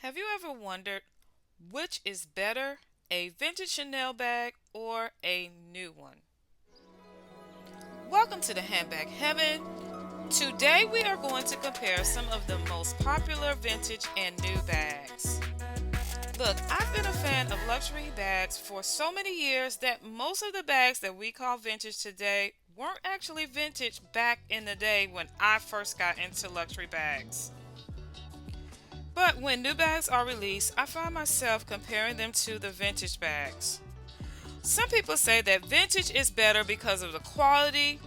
Have you ever wondered which is better, a vintage Chanel bag or a new one? Welcome to the Handbag Heaven. Today we are going to compare some of the most popular vintage and new bags. Look, I've been a fan of luxury bags for so many years that most of the bags that we call vintage today weren't actually vintage back in the day when I first got into luxury bags. But when new bags are released, I find myself comparing them to the vintage bags. Some people say that vintage is better because of the quality.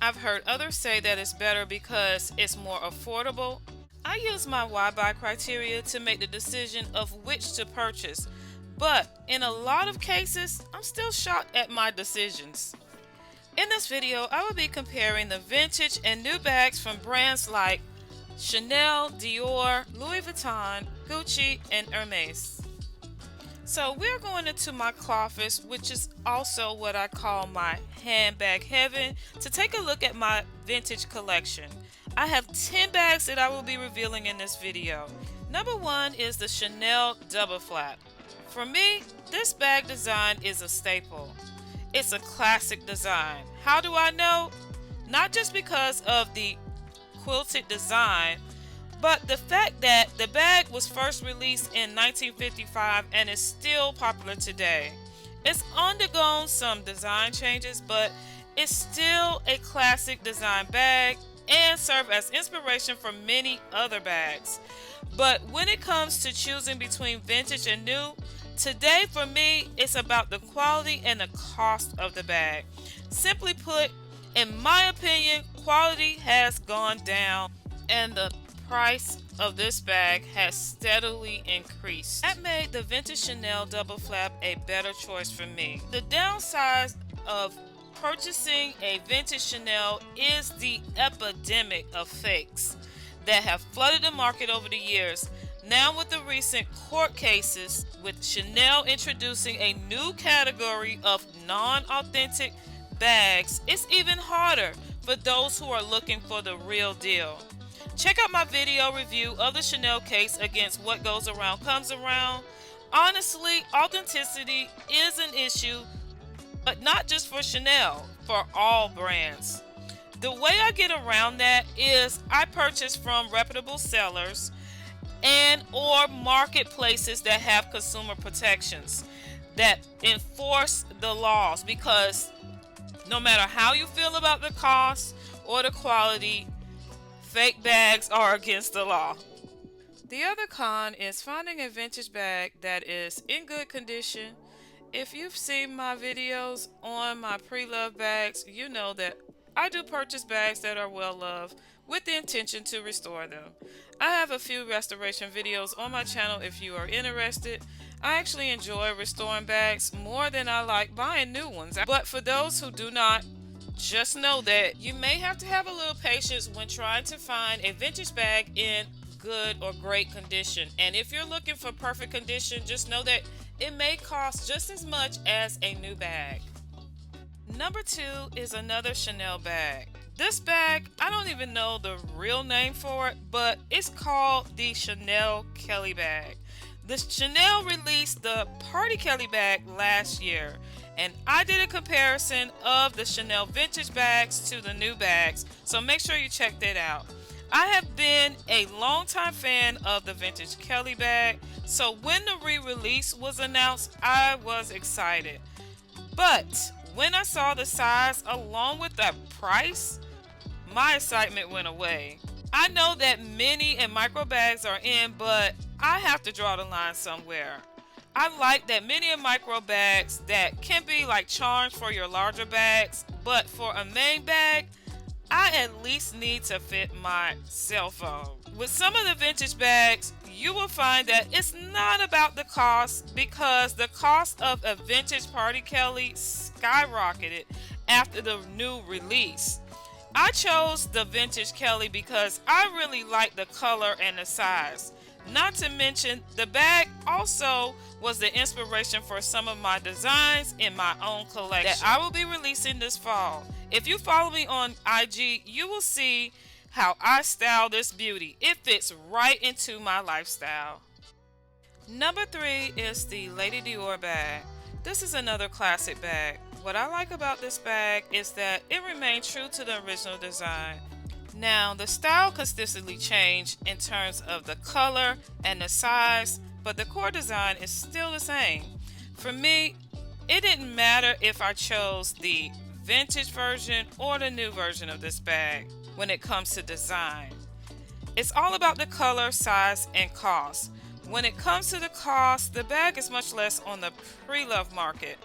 I've heard others say that it's better because it's more affordable. I use my why buy criteria to make the decision of which to purchase, but in a lot of cases, I'm still shocked at my decisions. In this video, I will be comparing the vintage and new bags from brands like Chanel, Dior, Louis Vuitton, Gucci, and Hermes. So we're going into my closet, which is also what I call my handbag heaven, to take a look at my vintage collection. I have 10 bags that I will be revealing in this video. Number one is the Chanel double flap. For me, this bag design is a staple. It's a classic design. How do I know? Not just because of the quilted design, but the fact that the bag was first released in 1955 and is still popular today. It's undergone some design changes, but it's still a classic design bag and serve as inspiration for many other bags. But when it comes to choosing between vintage and new, today for me it's about the quality and the cost of the bag. Simply put, in my opinion, quality has gone down and the price of this bag has steadily increased. That made the vintage Chanel double flap a better choice for me. The downside of purchasing a vintage Chanel is the epidemic of fakes that have flooded the market over the years. Now with the recent court cases, with Chanel introducing a new category of non-authentic bags, it's even harder for those who are looking for the real deal. Check out my video review of the Chanel case against What Goes Around Comes Around. Honestly, authenticity is an issue, but not just for Chanel, for all brands. The way I get around that is I purchase from reputable sellers and or marketplaces that have consumer protections that enforce the laws, because no matter how you feel about the cost or the quality, fake bags are against the law. The other con is finding a vintage bag that is in good condition. If you've seen my videos on my pre-loved bags, you know that I do purchase bags that are well loved with the intention to restore them. I have a few restoration videos on my channel if you are interested. I actually enjoy restoring bags more than I like buying new ones. But for those who do not, just know that you may have to have a little patience when trying to find a vintage bag in good or great condition. And if you're looking for perfect condition, just know that it may cost just as much as a new bag. Number two is another Chanel bag. This bag, I don't even know the real name for it, but it's called the Chanel Kelly bag. The Chanel released the Party Kelly bag last year, and I did a comparison of the Chanel vintage bags to the new bags, so make sure you check that out. I have been a longtime fan of the vintage Kelly bag, so when the re-release was announced, I was excited. But when I saw the size along with the price, my excitement went away. I know that mini and micro bags are in, but I have to draw the line somewhere. I like that mini and micro bags that can be like charms for your larger bags, but for a main bag, I at least need to fit my cell phone. With some of the vintage bags, you will find that it's not about the cost, because the cost of a vintage Party Kelly skyrocketed after the new release. I chose the vintage Kelly because I really like the color and the size. Not to mention, the bag also was the inspiration for some of my designs in my own collection that I will be releasing this fall. If you follow me on IG, you will see how I style this beauty. It fits right into my lifestyle. Number 3 is the Lady Dior bag. This is another classic bag. What I like about this bag is that it remained true to the original design. Now, the style consistently changed in terms of the color and the size, but the core design is still the same. For me, it didn't matter if I chose the vintage version or the new version of this bag when it comes to design. It's all about the color, size, and cost. When it comes to the cost, the bag is much less on the pre-love market.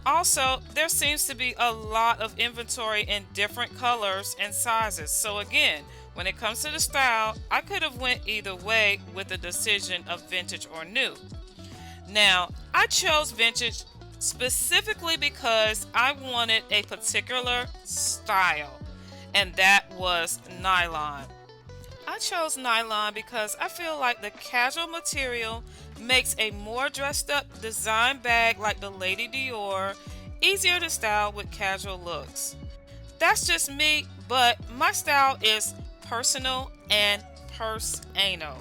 Also, there seems to be a lot of inventory in different colors and sizes. So again, when it comes to the style, I could have went either way with the decision of vintage or new. Now, I chose vintage specifically because I wanted a particular style, and that was nylon. I chose nylon because I feel like the casual material makes a more dressed up design bag like the Lady Dior easier to style with casual looks. That's just me, but my style is personal and purse-anal.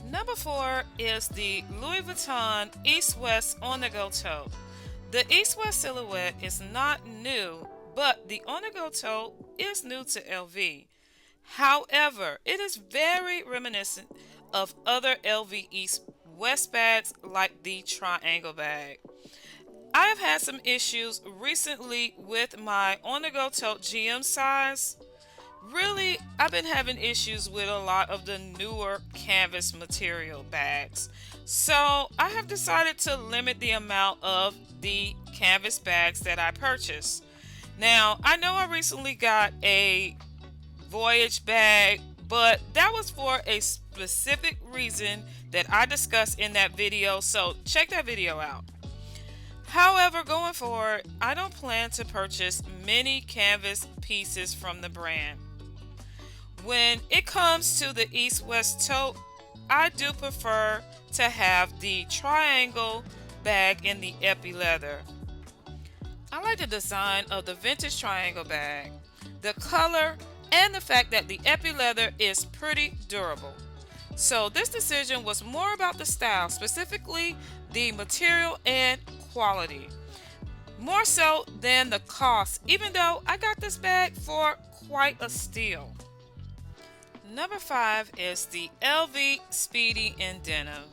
Number 4 is the Louis Vuitton East-West on-the-go tote. The East-West silhouette is not new, but the on-the-go tote is new to LV. However, it is very reminiscent of other LV East West bags like the triangle bag. I have had some issues recently with my on the go tote GM size. Really, I've been having issues with a lot of the newer canvas material bags. So I have decided to limit the amount of the canvas bags that I purchase. Now, I know I recently got a Voyage bag, but that was for a specific reason that I discussed in that video, so check that video out. However, going forward, I don't plan to purchase many canvas pieces from the brand. When it comes to the East-West tote, I do prefer to have the triangle bag in the epi leather. I like the design of the vintage triangle bag, the color, and the fact that the epi leather is pretty durable. So this decision was more about the style, specifically the material and quality, more so than the cost, even though I got this bag for quite a steal. Number 5 is the LV Speedy in Denim.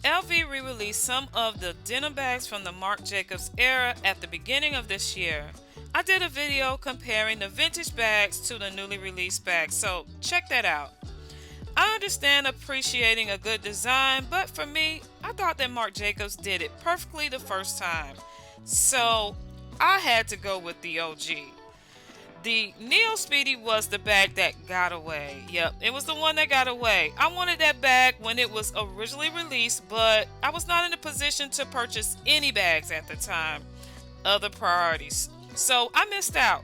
LV re-released some of the denim bags from the Marc Jacobs era at the beginning of this year. I did a video comparing the vintage bags to the newly released bags, so check that out. I understand appreciating a good design, but for me, I thought that Marc Jacobs did it perfectly the first time. So I had to go with the OG. The Neo Speedy was the bag that got away. Yep, it was the one that got away. I wanted that bag when it was originally released, but I was not in a position to purchase any bags at the time. Other priorities. So I missed out.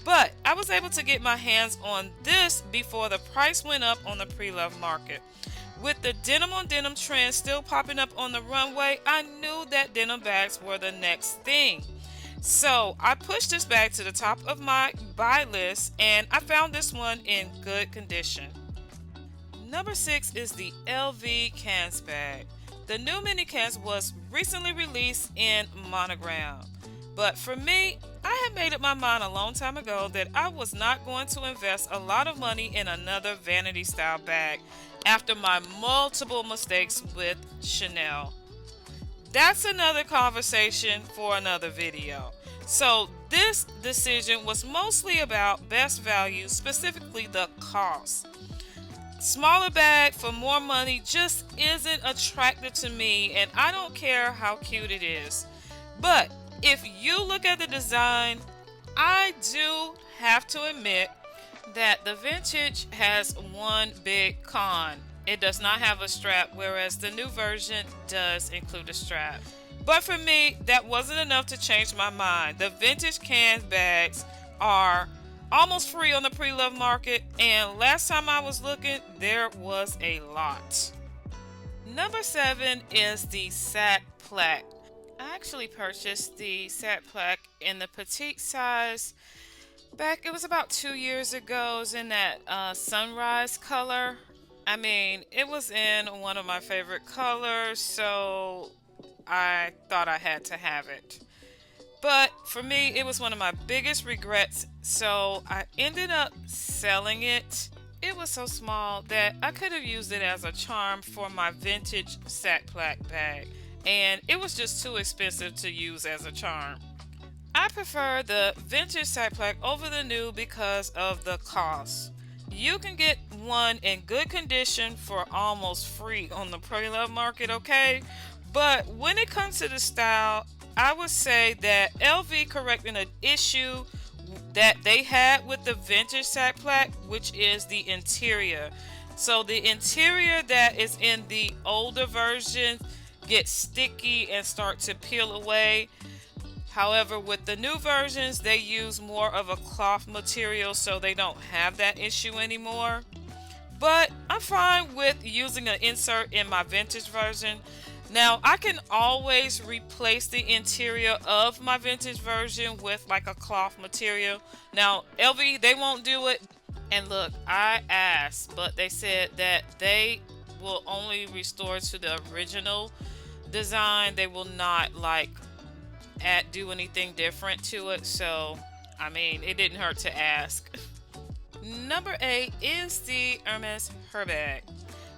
But I was able to get my hands on this before the price went up on the pre-love market. With the denim on denim trend still popping up on the runway, I knew that denim bags were the next thing. So I pushed this bag to the top of my buy list and I found this one in good condition. Number 6 is the LV Cans bag. The new mini cans was recently released in monogram. But for me, I had made up my mind a long time ago that I was not going to invest a lot of money in another vanity style bag after my multiple mistakes with Chanel. That's another conversation for another video. So this decision was mostly about best value, specifically the cost. Smaller bag for more money just isn't attractive to me, and I don't care how cute it is. But if you look at the design, I do have to admit that the vintage has one big con. It does not have a strap, whereas the new version does include a strap. But for me, that wasn't enough to change my mind. The vintage can bags are almost free on the pre-love market, and last time I was looking, there was a lot. Number 7 is the sack plaque. I actually purchased the sack plaque in the petite size back, it was about 2 years ago. It was in that sunrise color. I mean, it was in one of my favorite colors, so I thought I had to have it. But for me, it was one of my biggest regrets, so I ended up selling it. It was so small that I could have used it as a charm for my vintage sack plaque bag, and it was just too expensive to use as a charm. I prefer the vintage sack plaque over the new because of the cost. You can get one in good condition for almost free on the pre-love market, okay? But when it comes to the style, I would say that LV corrected an issue that they had with the vintage sack plaque, which is the interior. So the interior that is in the older version gets sticky and start to peel away. However, with the new versions, they use more of a cloth material, so they don't have that issue anymore. But I'm fine with using an insert in my vintage version. Now, I can always replace the interior of my vintage version with like a cloth material. Now, LV, they won't do it. And look, I asked, but they said that they will only restore to the original design. They will not like do anything different to it. So, I mean, it didn't hurt to ask. Number 8 is the Hermes Herbag.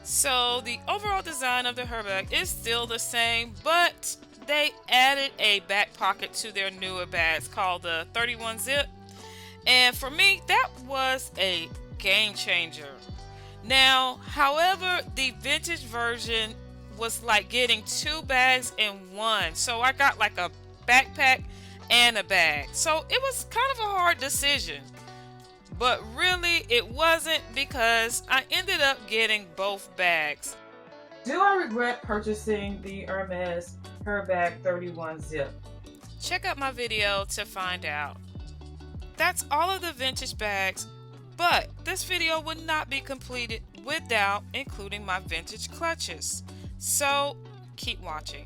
So the overall design of the Herbag is still the same, but they added a back pocket to their newer bags called the 31 zip. And for me, that was a game changer. Now, however, the vintage version was like getting two bags in one. So I got like a backpack and a bag. So it was kind of a hard decision. But really, it wasn't because I ended up getting both bags. Do I regret purchasing the Hermes Herbag 31 zip? Check out my video to find out. That's all of the vintage bags, but this video would not be completed without including my vintage clutches. So keep watching.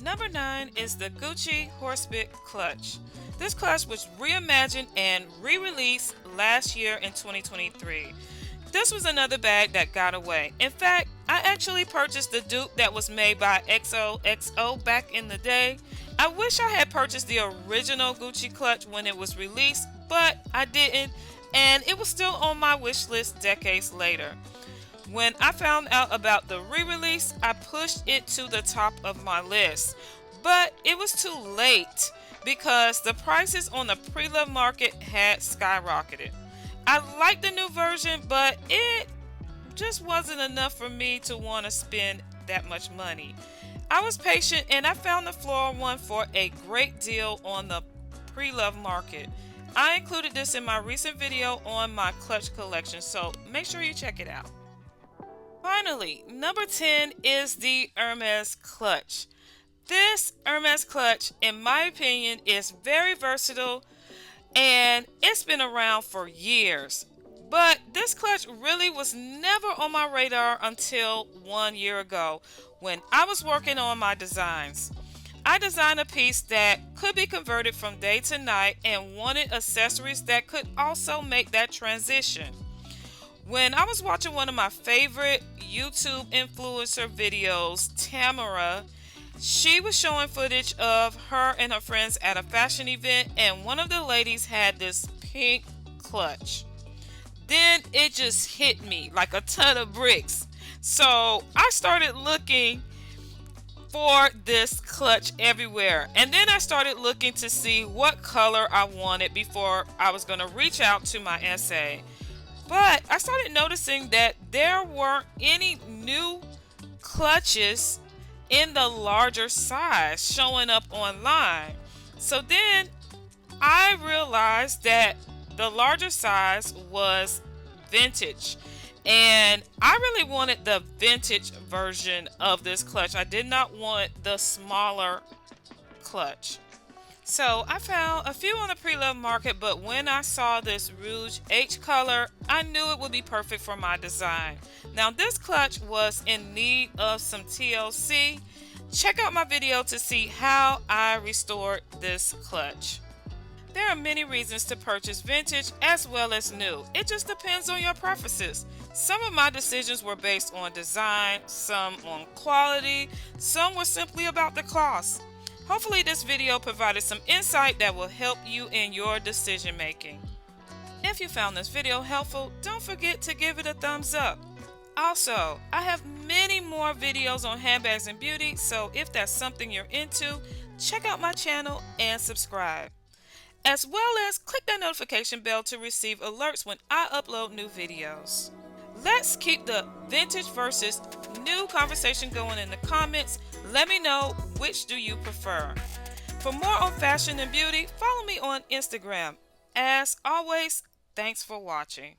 Number 9 is the Gucci Horsebit Clutch. This clutch was reimagined and re-released last year in 2023. This was another bag that got away. In fact, I actually purchased the dupe that was made by XOXO back in the day. I wish I had purchased the original Gucci clutch when it was released, but I didn't, and it was still on my wish list decades later. When I found out about the re-release, I pushed it to the top of my list. But it was too late because the prices on the pre-love market had skyrocketed. I liked the new version, but it just wasn't enough for me to want to spend that much money. I was patient and I found the floral one for a great deal on the pre-love market. I included this in my recent video on my clutch collection, so make sure you check it out. Finally, number 10 is the Hermes clutch. This Hermes clutch, in my opinion, is very versatile and it's been around for years. But this clutch really was never on my radar until 1 year ago when I was working on my designs. I designed a piece that could be converted from day to night and wanted accessories that could also make that transition. When I was watching one of my favorite YouTube influencer videos, Tamara, she was showing footage of her and her friends at a fashion event, and one of the ladies had this pink clutch. Then it just hit me like a ton of bricks. So I started looking for this clutch everywhere, and then I started looking to see what color I wanted before I was going to reach out to my SA. But I started noticing that there weren't any new clutches in the larger size showing up online. So then I realized that the larger size was vintage. And I really wanted the vintage version of this clutch. I did not want the smaller clutch. So I found a few on the pre-love market, but when I saw this Rouge H color, I knew it would be perfect for my design. Now this clutch was in need of some TLC. Check out my video to see how I restored this clutch. There are many reasons to purchase vintage as well as new. It just depends on your preferences. Some of my decisions were based on design, some on quality, some were simply about the cost. Hopefully this video provided some insight that will help you in your decision making. If you found this video helpful, don't forget to give it a thumbs up. Also, I have many more videos on handbags and beauty, so if that's something you're into, check out my channel and subscribe. As well as click that notification bell to receive alerts when I upload new videos. Let's keep the vintage versus new conversation going in the comments. Let me know, which do you prefer? For more on fashion and beauty, follow me on Instagram. As always, thanks for watching.